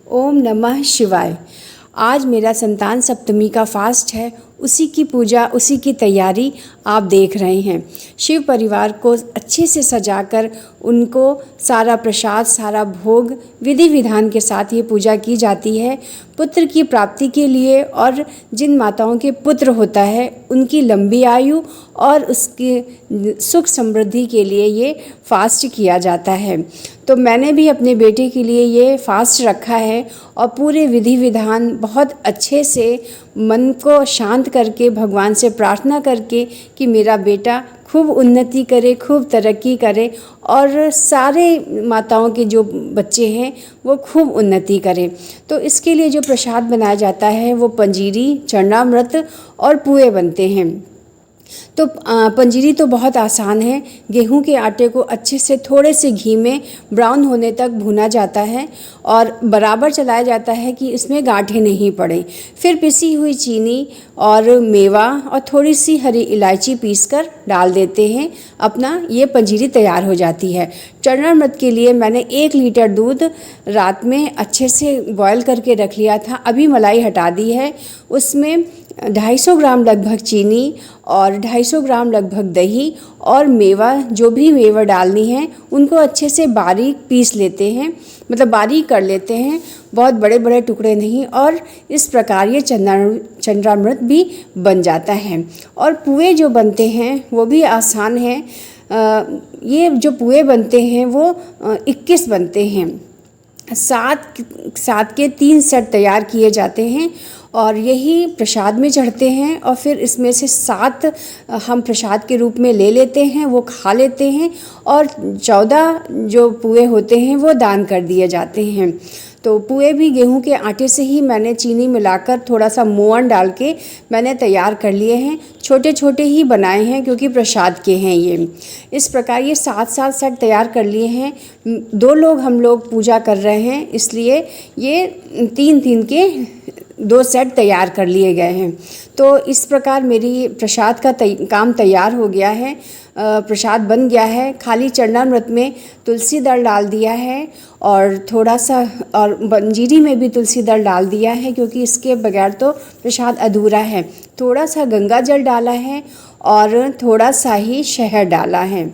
ओम नमः शिवाय। आज मेरा संतान सप्तमी का फास्ट है, उसी की पूजा, उसी की तैयारी आप देख रहे हैं। शिव परिवार को अच्छे से सजाकर उनको सारा प्रसाद, सारा भोग विधि विधान के साथ ये पूजा की जाती है। पुत्र की प्राप्ति के लिए और जिन माताओं के पुत्र होता है उनकी लंबी आयु और उसकी सुख समृद्धि के लिए ये फास्ट किया जाता है। तो मैंने भी अपने बेटे के लिए ये फास्ट रखा है और पूरे विधि विधान बहुत अच्छे से मन को शांत करके भगवान से प्रार्थना करके कि मेरा बेटा खूब उन्नति करे, खूब तरक्की करे और सारे माताओं के जो बच्चे हैं वो खूब उन्नति करें। तो इसके लिए जो प्रसाद बनाया जाता है वो पंजीरी, चरणामृत और पुए बनते हैं। तो पंजीरी तो बहुत आसान है। गेहूं के आटे को अच्छे से थोड़े से घी में ब्राउन होने तक भुना जाता है और बराबर चलाया जाता है कि इसमें गांठें नहीं पड़े। फिर पिसी हुई चीनी और मेवा और थोड़ी सी हरी इलायची पीसकर डाल देते हैं। अपना ये पंजीरी तैयार हो जाती है। चरणामृत के लिए मैंने 1 लीटर दूध रात में अच्छे से बॉयल करके रख लिया था। अभी मलाई हटा दी है। उसमें 250 ग्राम लगभग चीनी और 250 ग्राम लगभग दही और मेवा, जो भी मेवा डालनी है उनको अच्छे से बारीक पीस लेते हैं, मतलब बारीक कर लेते हैं, बहुत बड़े बड़े टुकड़े नहीं। और इस प्रकार ये चरणामृत भी बन जाता है। और पुए जो बनते हैं वो भी आसान है। ये जो पुए बनते हैं वो 21 बनते हैं। 7 के 3 सेट तैयार किए जाते हैं और यही प्रसाद में चढ़ते हैं। और फिर इसमें से 7 हम प्रसाद के रूप में ले लेते हैं, वो खा लेते हैं और 14 जो पुए होते हैं वो दान कर दिए जाते हैं। तो पुए भी गेहूं के आटे से ही मैंने चीनी मिलाकर थोड़ा सा मोअन डाल के मैंने तैयार कर लिए हैं। छोटे छोटे ही बनाए हैं क्योंकि प्रसाद के हैं ये। इस प्रकार ये 7 सेट तैयार कर लिए हैं। 2 लोग हम लोग पूजा कर रहे हैं, इसलिए ये 3 के 2 सेट तैयार कर लिए गए हैं। तो इस प्रकार मेरी प्रसाद का काम तैयार हो गया है। प्रसाद बन गया है। खाली चरणामृत में तुलसी दल डाल दिया है और थोड़ा सा और पंजीरी में भी तुलसी दल डाल दिया है क्योंकि इसके बगैर तो प्रसाद अधूरा है। थोड़ा सा गंगा जल डाला है और थोड़ा सा ही शहद डाला है।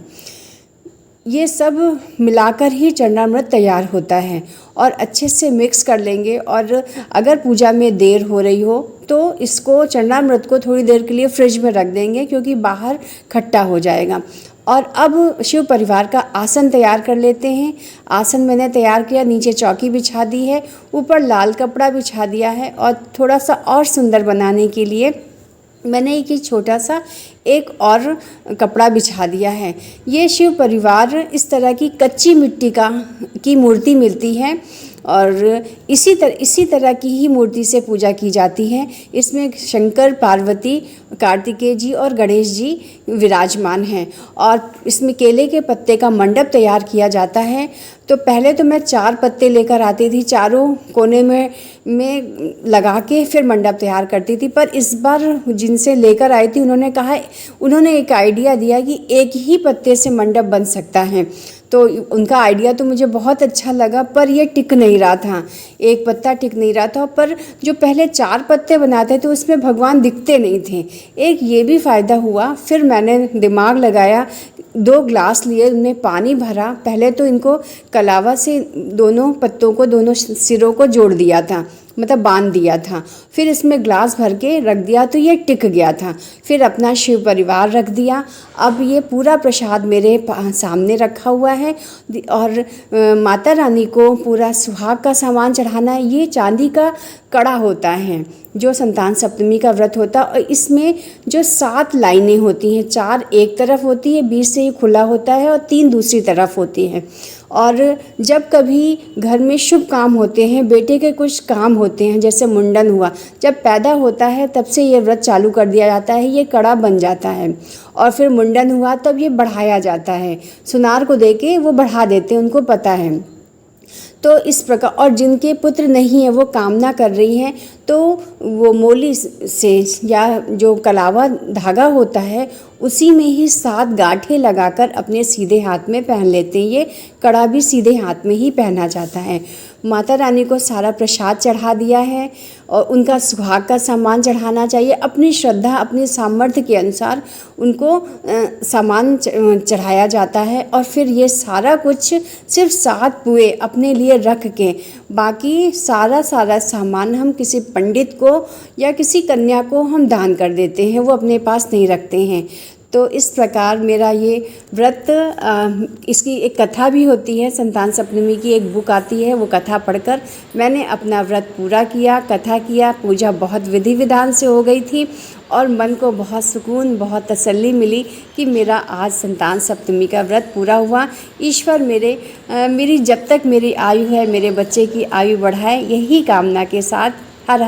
ये सब मिलाकर ही चरणामृत तैयार होता है और अच्छे से मिक्स कर लेंगे। और अगर पूजा में देर हो रही हो तो इसको चरणामृत को थोड़ी देर के लिए फ्रिज में रख देंगे क्योंकि बाहर खट्टा हो जाएगा। और अब शिव परिवार का आसन तैयार कर लेते हैं। आसन मैंने तैयार किया, नीचे चौकी बिछा दी है, ऊपर लाल कपड़ा बिछा दिया है और थोड़ा सा और सुंदर बनाने के लिए मैंने एक छोटा सा एक और कपड़ा बिछा दिया है। ये शिव परिवार इस तरह की कच्ची मिट्टी की मूर्ति मिलती है और इसी तरह की ही मूर्ति से पूजा की जाती है। इसमें शंकर, पार्वती, कार्तिकेय जी और गणेश जी विराजमान हैं और इसमें केले के पत्ते का मंडप तैयार किया जाता है। तो पहले तो मैं 4 पत्ते लेकर आती थी, चारों कोने में लगा के फिर मंडप तैयार करती थी। पर इस बार जिनसे लेकर आई थी उन्होंने एक आइडिया दिया कि एक ही पत्ते से मंडप बन सकता है। तो उनका आइडिया तो मुझे बहुत अच्छा लगा, पर ये टिक नहीं रहा था, एक पत्ता टिक नहीं रहा था। पर जो पहले 4 पत्ते बनाते थे उसमें भगवान दिखते नहीं थे। एक ये भी फ़ायदा हुआ। फिर मैंने दिमाग लगाया, 2 ग्लास लिए, उनमें पानी भरा। पहले तो इनको कलावा से दोनों पत्तों को, दोनों सिरों को जोड़ दिया था, मतलब बांध दिया था। फिर इसमें ग्लास भर के रख दिया तो ये टिक गया था। फिर अपना शिव परिवार रख दिया। अब ये पूरा प्रसाद मेरे सामने रखा हुआ है और माता रानी को पूरा सुहाग का सामान चढ़ाना है। ये चांदी का कड़ा होता है जो संतान सप्तमी का व्रत होता है और इसमें जो 7 लाइनें होती हैं, 4 एक तरफ होती है, बीच से ही खुला होता है और 3 दूसरी तरफ होती हैं। और जब कभी घर में शुभ काम होते हैं, बेटे के कुछ काम होते हैं, जैसे मुंडन हुआ, जब पैदा होता है तब से ये व्रत चालू कर दिया जाता है। ये कड़ा बन जाता है और फिर मुंडन हुआ तब ये बढ़ाया जाता है। सुनार को देके वो बढ़ा देते हैं, उनको पता है। तो इस प्रकार, और जिनके पुत्र नहीं है वो कामना कर रही हैं तो वो मोली से या जो कलावा धागा होता है उसी में ही 7 गांठें लगाकर अपने सीधे हाथ में पहन लेते हैं। ये कड़ा भी सीधे हाथ में ही पहना जाता है। माता रानी को सारा प्रसाद चढ़ा दिया है और उनका सुहाग का सामान चढ़ाना चाहिए। अपनी श्रद्धा, अपने सामर्थ्य के अनुसार उनको सामान चढ़ाया जाता है। और फिर ये सारा कुछ सिर्फ 7 पुए अपने लिए रख के बाकी सारा सामान हम किसी पंडित को या किसी कन्या को हम दान कर देते हैं, वो अपने पास नहीं रखते हैं। तो इस प्रकार मेरा ये व्रत, इसकी एक कथा भी होती है, संतान सप्तमी की एक बुक आती है, वो कथा पढ़कर मैंने अपना व्रत पूरा किया, कथा किया, पूजा बहुत विधि विधान से हो गई थी और मन को बहुत सुकून, बहुत तसल्ली मिली कि मेरा आज संतान सप्तमी का व्रत पूरा हुआ। ईश्वर मेरी जब तक मेरी आयु है, मेरे बच्चे की आयु बढ़ाए, यही कामना के साथ हर